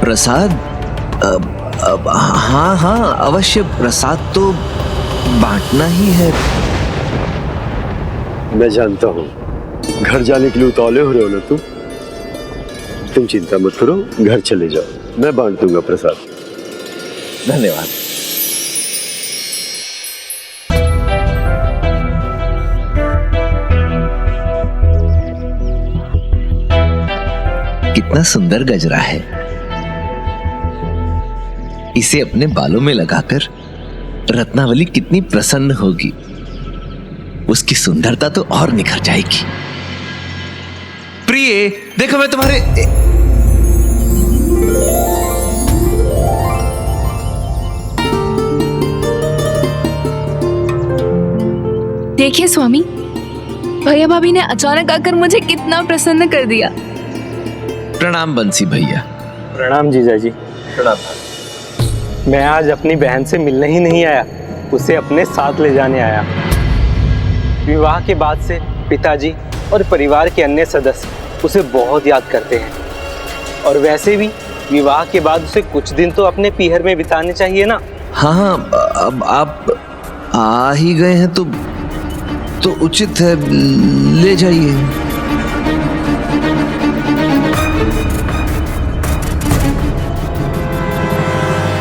प्रसाद? हाँ हाँ, अवश्य, प्रसाद तो बांटना ही है। मैं जानता हूँ घर जाने के लिए उतावले हो रहे हो ना तुम चिंता मत करो, घर चले जाओ, मैं बांट दूंगा प्रसाद। धन्यवाद। कितना सुंदर गजरा है। इसे अपने बालों में लगाकर रत्नावली कितनी प्रसन्न होगी। उसकी सुंदरता तो और निखर जाएगी। प्रिय, देखो मैं तुम्हारे देखिए स्वामी, भैया भाभी ने अचानक आकर मुझे कितना प्रसन्न कर दिया। प्रणाम बंसी भैया। प्रणाम जीजा जी। प्रणाम। मैं आज अपनी बहन से मिलने ही नहीं आया, उसे अपने साथ ले जाने आया। विवाह के बाद से पिताजी और परिवार के अन्य सदस्य उसे बहुत याद करते हैं, और वैसे भी विवाह के बाद उसे कुछ दिन तो अपने पीहर में बिताने चाहिए ना। हाँ, अब आप आ ही गए हैं तो उचित है, ले जाइए।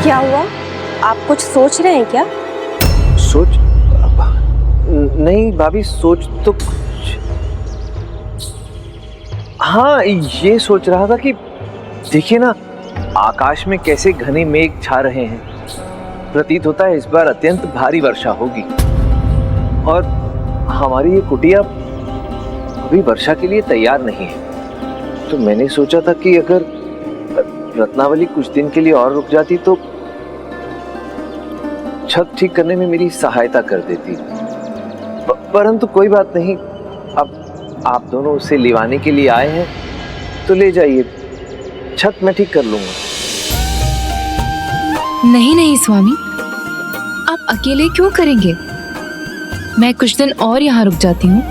क्या हुआ? आप कुछ सोच रहे हैं क्या? सोच? नहीं भाभी, सोच तो कुछ, हाँ ये सोच रहा था कि देखिए ना, आकाश में कैसे घने मेघ छा रहे हैं। प्रतीत होता है इस बार अत्यंत भारी वर्षा होगी, और हमारी ये कुटिया अभी वर्षा के लिए तैयार नहीं है। तो मैंने सोचा था कि अगर रत्नावली कुछ दिन के लिए और रुक जाती तो छत ठीक करने में मेरी सहायता कर देती। परंतु कोई बात नहीं, अब आप दोनों उसे लिवाने के लिए आए हैं तो ले जाइए, छत मैं ठीक कर लूंगा। नहीं नहीं स्वामी, आप अकेले क्यों करेंगे? मैं कुछ दिन और यहाँ रुक जाती हूँ।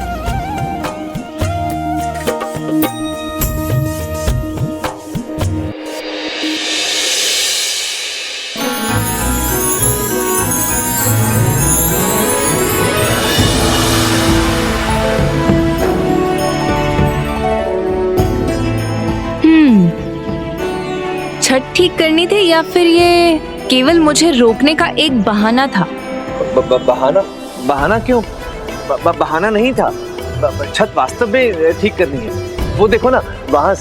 छत ठीक करनी थी या फिर ये केवल मुझे रोकने का एक बहाना था? बहाना? बहाना क्यों? बहाना नहीं था, छत वास्तव में ठीक करनी है। वो देखो ना, वहां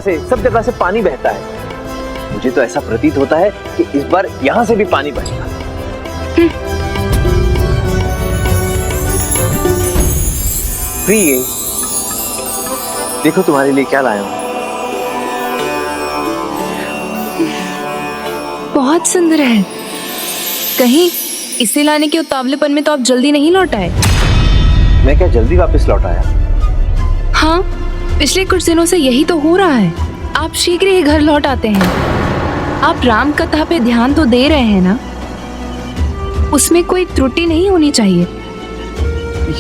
से सब जगह से पानी बहता है। मुझे तो ऐसा प्रतीत होता है कि इस बार यहां से भी पानी बहेगा। प्रिय, देखो तुम्हारे लिए क्या लाया हूं। बहुत सुंदर है। कहीं इसे लाने के उतावलेपन में तो आप जल्दी नहीं लौट आए? मैं क्या जल्दी वापस लौट आया? हाँ, पिछले कुछ दिनों से यही तो हो रहा है। आप शीघ्र ही घर लौट आते हैं। आप राम कथा पे ध्यान तो दे रहे हैं ना? उसमें कोई त्रुटि नहीं होनी चाहिए।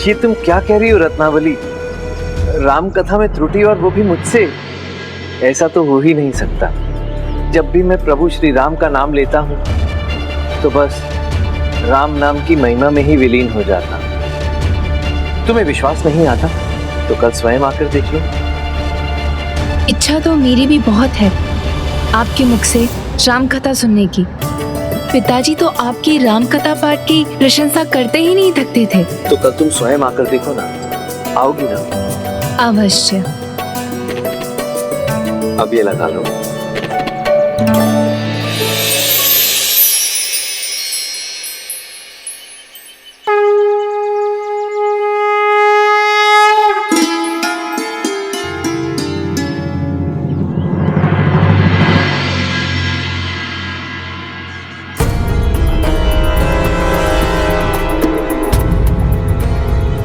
ये तुम क्या कह रही हो रत्नावली? राम कथा में त्रुटि, और वो भी मुझसे? ऐसा तो हो ही नहीं सकता। जब भी मैं प्रभु श्री राम का नाम लेता हूँ तो बस राम नाम की महिमा में ही विलीन हो जाता। तुम्हें विश्वास नहीं आता तो कल स्वयं आकर देख लो। इच्छा तो मेरी भी बहुत है आपके मुख से राम कथा सुनने की। पिताजी तो आपकी राम कथा पाठ की प्रशंसा करते ही नहीं थकते थे। तो कल तुम स्वयं आकर देखो ना, आओगी ना? अवश्य। अब ये लगा लो।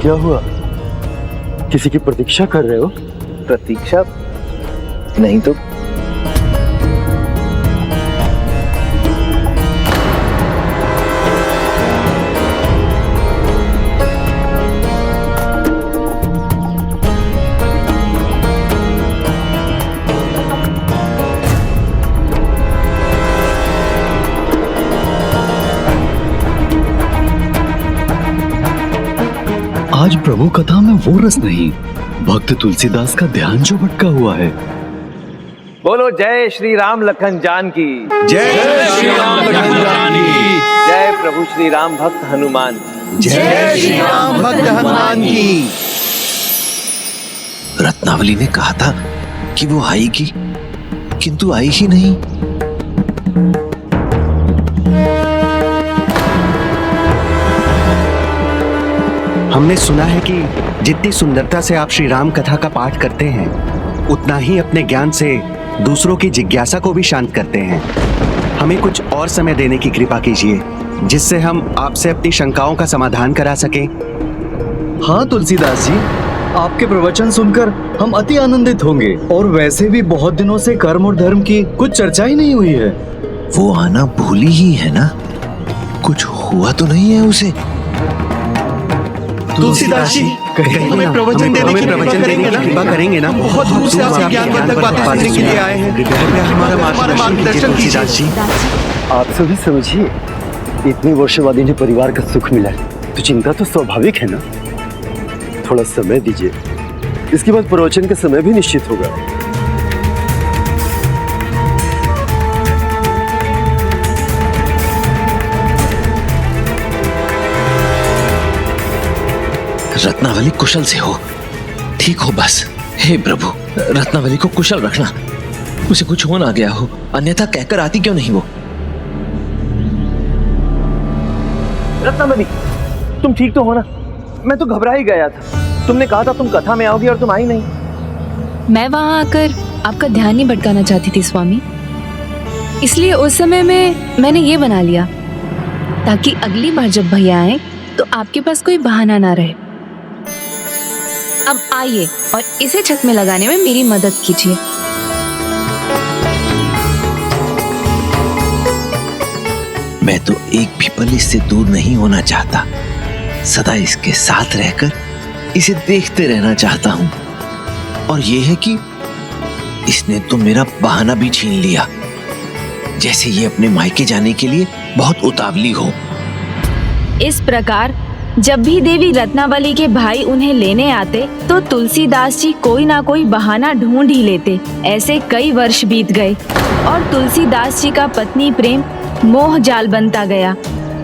क्या हुआ? किसी की प्रतीक्षा कर रहे हो? प्रतीक्षा नहीं तो आज प्रभु कथा में वो रस नहीं, भक्त तुलसीदास का ध्यान जो भटका हुआ है। बोलो जय श्री राम लखन जान की। जय श्री राम लखन जान की। जय प्रभु श्री राम भक्त हनुमान। जय श्री राम भक्त हनुमान की। रत्नावली ने कहा था कि वो आएगी, किंतु आई ही नहीं। हमने सुना है कि जितनी सुंदरता से आप श्री राम कथा का पाठ करते हैं, उतना ही अपने ज्ञान से दूसरों की जिज्ञासा को भी शांत करते हैं। हमें कुछ और समय देने की कृपा कीजिए, जिससे हम आपसे अपनी शंकाओं का समाधान करा सकें। हाँ तुलसीदास जी, आपके प्रवचन सुनकर हम अति आनंदित होंगे। और वैसे भी बहुत दिनों से कर्म और धर्म की कुछ चर्चा ही नहीं हुई है। वो आना भूली ही है ना? कुछ हुआ तो नहीं है उसे? तुलसीदास जी, हमें प्रवचन देने की कृपा करेंगे ना? बहुत दूर से आपसे ज्ञानवर्धक बातें सुनने के लिए आए हैं। कृपया हमारा मार्गदर्शन कीजिए तुलसीदास जी। आप सभी समझिए, इतने वर्षों बाद इन्हें परिवार का सुख मिला है तो चिंता तो स्वाभाविक है ना। थोड़ा समय दीजिए, इसके बाद प्रवचन का समय भी निश्चित होगा। रत्नावली कुशल से हो, ठीक हो बस। हे प्रभु, रत्नावली को कुशल रखना, उसे कुछ हो ना गया हो, अन्यथा कहकर आती क्यों नहीं वो? रत्नावली, तुम ठीक तो हो ना? मैं तो घबरा ही गया था। तुमने कहा था तुम कथा में आओगी और तुम आई नहीं। मैं वहां आकर आपका ध्यान नहीं भटकाना चाहती थी स्वामी, इसलिए उस समय में मैंने ये बना लिया ताकि अगली बार जब भैया आए तो आपके पास कोई बहाना ना रहे। अब आइए और इसे छत में लगाने में मेरी मदद कीजिए। मैं तो एक भी पल इससे दूर नहीं होना चाहता, सदा इसके साथ रहकर इसे देखते रहना चाहता हूं। और यह है कि इसने तो मेरा बहाना भी छीन लिया, जैसे ये अपने मायके जाने के लिए बहुत उतावली हो। इस प्रकार जब भी देवी रत्नावली के भाई उन्हें लेने आते तो तुलसीदास जी कोई ना कोई बहाना ढूंढ ही लेते। ऐसे कई वर्ष बीत गए और तुलसीदास जी का पत्नी प्रेम मोह जाल बनता गया।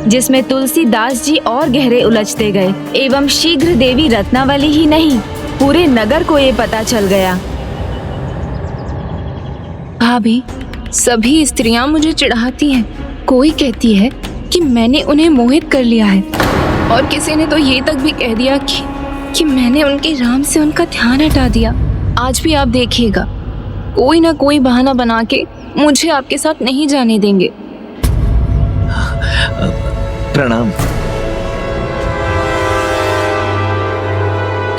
जिसमें तुलसीदास जी और गहरे उलझते गए एवं शीघ्र देवी रत्नावली ही नहीं, पूरे नगर को ये पता चल गया। भाभी, सभी स्त्रियां मुझे चिढ़ाती हैं। कोई कहती है कि मैंने उन्हें मोहित कर लिया है, और किसी ने तो ये तक भी कह दिया कि मैंने उनके राम से उनका ध्यान हटा दिया। आज भी आप देखिएगा, कोई ना कोई बहाना बना के मुझे आपके साथ नहीं जाने देंगे। प्रणाम।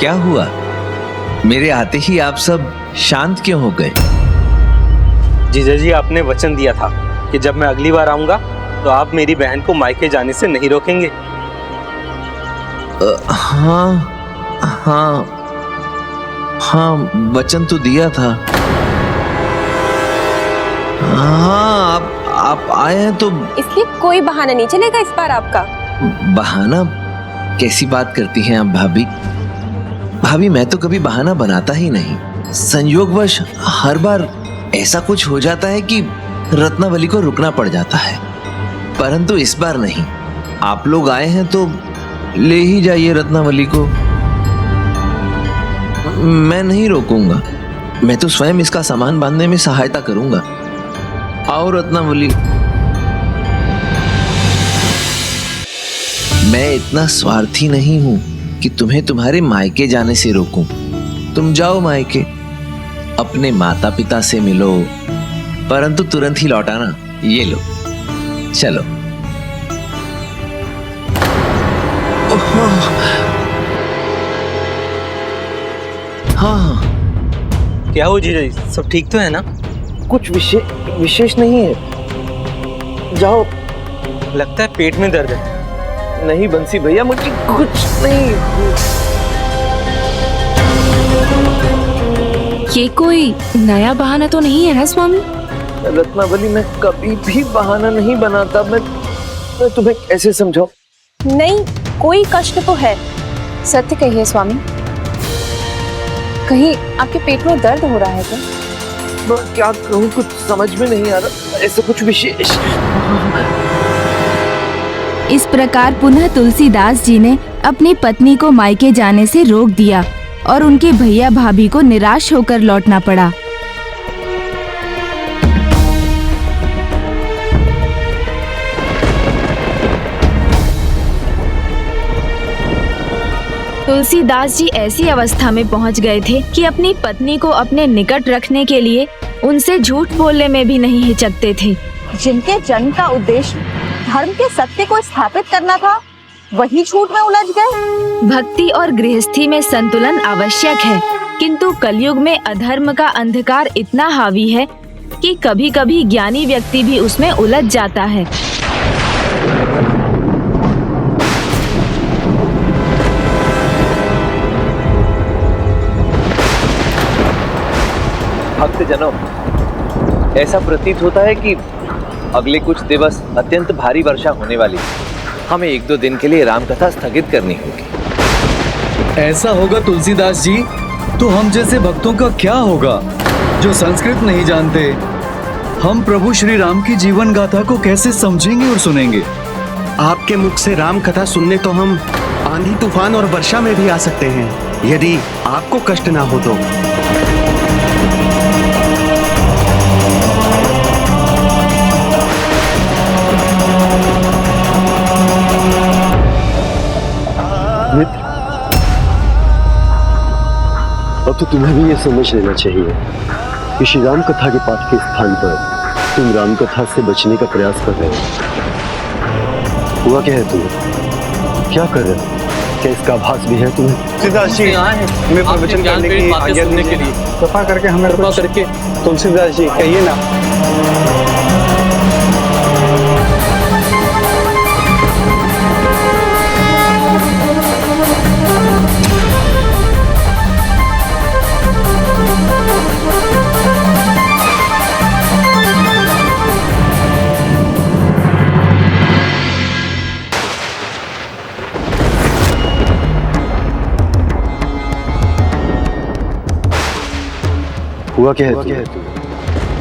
क्या हुआ? मेरे आते ही आप सब शांत क्यों हो गए? जीजा जी, आपने वचन दिया था कि जब मैं अगली बार आऊंगा तो आप मेरी बहन को मायके जाने से नहीं रोकेंगे। हाँ हाँ हाँ, वचन तो दिया था। हाँ, आप आए हैं तो इसलिए कोई बहाना नहीं चलेगा इस बार आपका। बहाना? कैसी बात करती हैं आप भाभी? भाभी, मैं तो कभी बहाना बनाता ही नहीं। संयोगवश हर बार ऐसा कुछ हो जाता है कि रत्नावली को रुकना पड़ जाता है, परंतु इस बार नहीं। आप लोग आए हैं तो ले ही जाइए रत्नावली को। मैं नहीं रोकूंगा, मैं तो स्वयं इसका सामान बांधने में सहायता करूंगा। आओ रत्नावली। मैं इतना स्वार्थी नहीं हूं कि तुम्हें तुम्हारे मायके जाने से रोकूं। तुम जाओ मायके, अपने माता पिता से मिलो, परंतु तुरंत ही लौटाना। ये लो, चलो। हाँ, क्या हो जीजा जी, सब ठीक तो है ना? कुछ विशेष नहीं है। जाओ। लगता है पेट में दर्द है। नहीं बंसी भैया, मुझे कुछ नहीं। ये कोई नया बहाना तो नहीं है ना स्वामी? रत्नावली, मैं कभी भी बहाना नहीं बनाता। मैं तुम्हें कैसे समझाऊं? नहीं, कोई कष्ट तो है। सत्य कहिए स्वामी, कहीं आपके पेट में दर्द हो रहा है क्या? मैं क्या कहूँ, कुछ समझ में नहीं आ रहा। ऐसा कुछ विशेष। इस प्रकार पुनः तुलसीदास जी ने अपनी पत्नी को मायके जाने से रोक दिया और उनके भैया भाभी को निराश होकर लौटना पड़ा। तुलसीदास जी ऐसी अवस्था में पहुंच गए थे कि अपनी पत्नी को अपने निकट रखने के लिए उनसे झूठ बोलने में भी नहीं हिचकते थे। जिनके जन्म का उद्देश्य धर्म के सत्य को स्थापित करना था, वही झूठ में उलझ गए। भक्ति और गृहस्थी में संतुलन आवश्यक है, किंतु कलयुग में अधर्म का अंधकार इतना हावी है कि कभी कभी ज्ञानी व्यक्ति भी उसमें उलझ जाता है। भक्तजनों, ऐसा प्रतीत होता है कि अगले कुछ दिवस अत्यंत भारी वर्षा होने वाली है। हमें 1-2 दिन के लिए राम कथा स्थगित करनी होगी। ऐसा होगा तुलसीदास जी, तो हम जैसे भक्तों का क्या होगा जो संस्कृत नहीं जानते? हम प्रभु श्री राम की जीवन गाथा को कैसे समझेंगे और सुनेंगे? आपके मुख से राम कथा सुनने तो हम आंधी तूफान और वर्षा में भी आ सकते हैं, यदि आपको कष्ट ना हो तो। मित्र, अब तो तुम्हें भी ये समझ लेना चाहिए कि श्री राम कथा के पाठ के स्थान पर तुम राम कथा से बचने का प्रयास कर रहे हो। हुआ क्या है तुम्हें? क्या कर रहे हो? क्या इसका आभास भी है तुम्हें? तुलसीदास जी, हमें प्रवचन करने की आज्ञा देने के लिए कृपा करके हमें कृपा करके तुलसीदास जी कहिए ना। हुआ क्या है तुम्हें?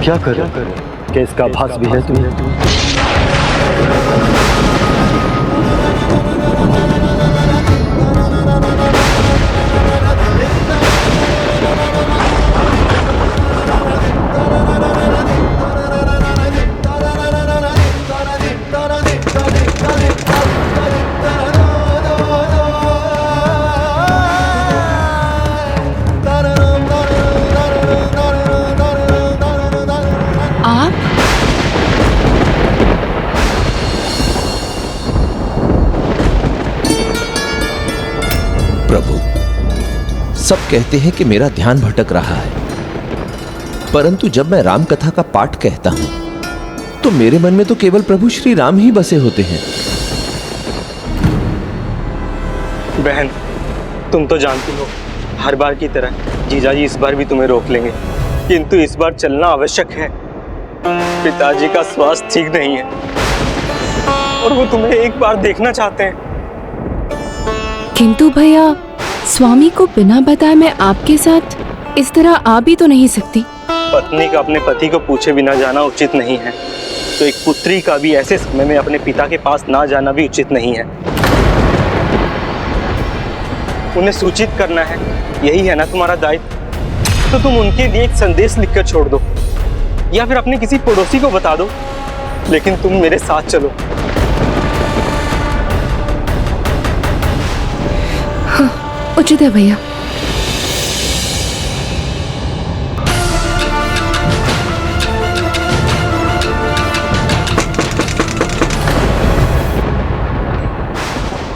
क्या कर रहे हो? क्या इसका आभास भी है तुम्हें? कहते हैं कि मेरा ध्यान भटक रहा है, परंतु जब मैं राम कथा का पाठ कहता हूं तो मेरे मन में तो केवल प्रभु श्री राम ही बसे होते हैं। बहन, तुम तो जानती हो हर बार की तरह जीजाजी इस बार भी तुम्हें रोक लेंगे, किंतु इस बार चलना आवश्यक है। पिताजी का स्वास्थ्य ठीक नहीं है और वो तुम्हें एक बार देखना चाहते हैं। किंतु भैया, स्वामी को बिना बताए मैं आपके साथ इस तरह आ भी तो नहीं सकती। पत्नी का अपने पति को पूछे बिना जाना उचित नहीं है, तो एक पुत्री का भी ऐसे समय में अपने पिता के पास ना जाना भी उचित नहीं है। उन्हें सूचित करना है, यही है ना तुम्हारा दायित्व। तो तुम उनके लिए एक संदेश लिखकर छोड़ दो या फिर अपने किसी पड़ोसी को बता दो, लेकिन तुम मेरे साथ चलो। हाँ, उचित है भैया।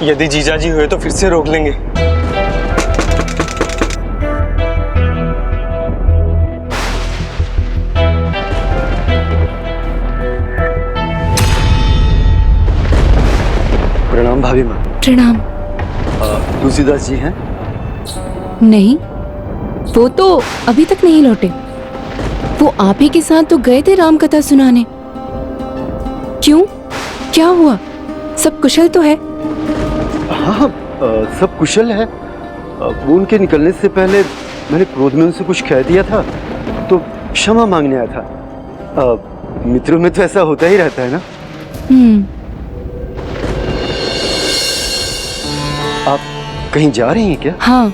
यदि जीजाजी हुए तो फिर से रोक लेंगे। प्रणाम भाभी माँ। प्रणाम। तुलसीदास जी हैं? नहीं, वो तो अभी तक नहीं लौटे। वो आप ही के साथ तो गए थे राम कथा सुनाने। क्यों, क्या हुआ? सब कुशल तो है? हाँ, सब कुशल है। वो उनके निकलने से पहले मैंने क्रोध में उनसे कुछ कह दिया था, तो क्षमा मांगने आया था। मित्रों में तो ऐसा होता ही रहता है ना। आप कहीं जा रही हैं क्या? हाँ,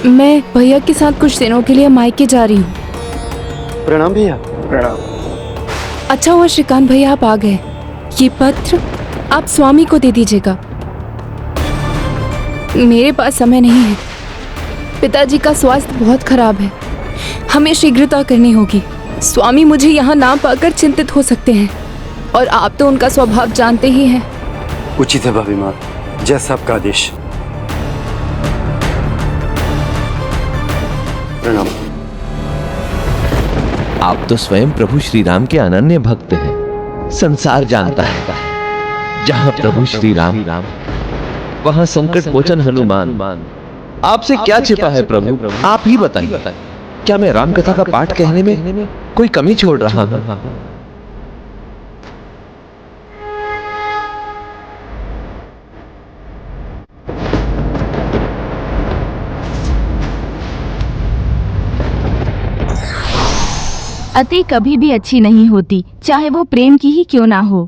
मैं भैया के साथ कुछ दिनों के लिए मायके जा रही हूँ। प्रणाम भैया। प्रणाम। अच्छा हुआ श्रीकांत भैया आप आ गए। ये पत्र आप स्वामी को दे दीजिएगा। मेरे पास समय नहीं है। पिताजी का स्वास्थ्य बहुत खराब है, हमें शीघ्रता करनी होगी। स्वामी मुझे यहाँ ना पाकर चिंतित हो सकते हैं, और आप तो उनका स्वभाव जानते ही हैं। उचित है भाभी माँ, जैसा आपका आदेश। प्रणाम। आप तो स्वयं प्रभु श्री राम के अनन्य भक्त हैं। संसार जानता है जहां प्रभु श्री राम वहां संकट मोचन हनुमान। आपसे क्या छिपा है प्रभु, आप ही बताइए। क्या मैं राम कथा का पाठ कहने में कोई कमी छोड़ रहा हूं? अति कभी भी अच्छी नहीं होती, चाहे वो प्रेम की ही क्यों ना हो।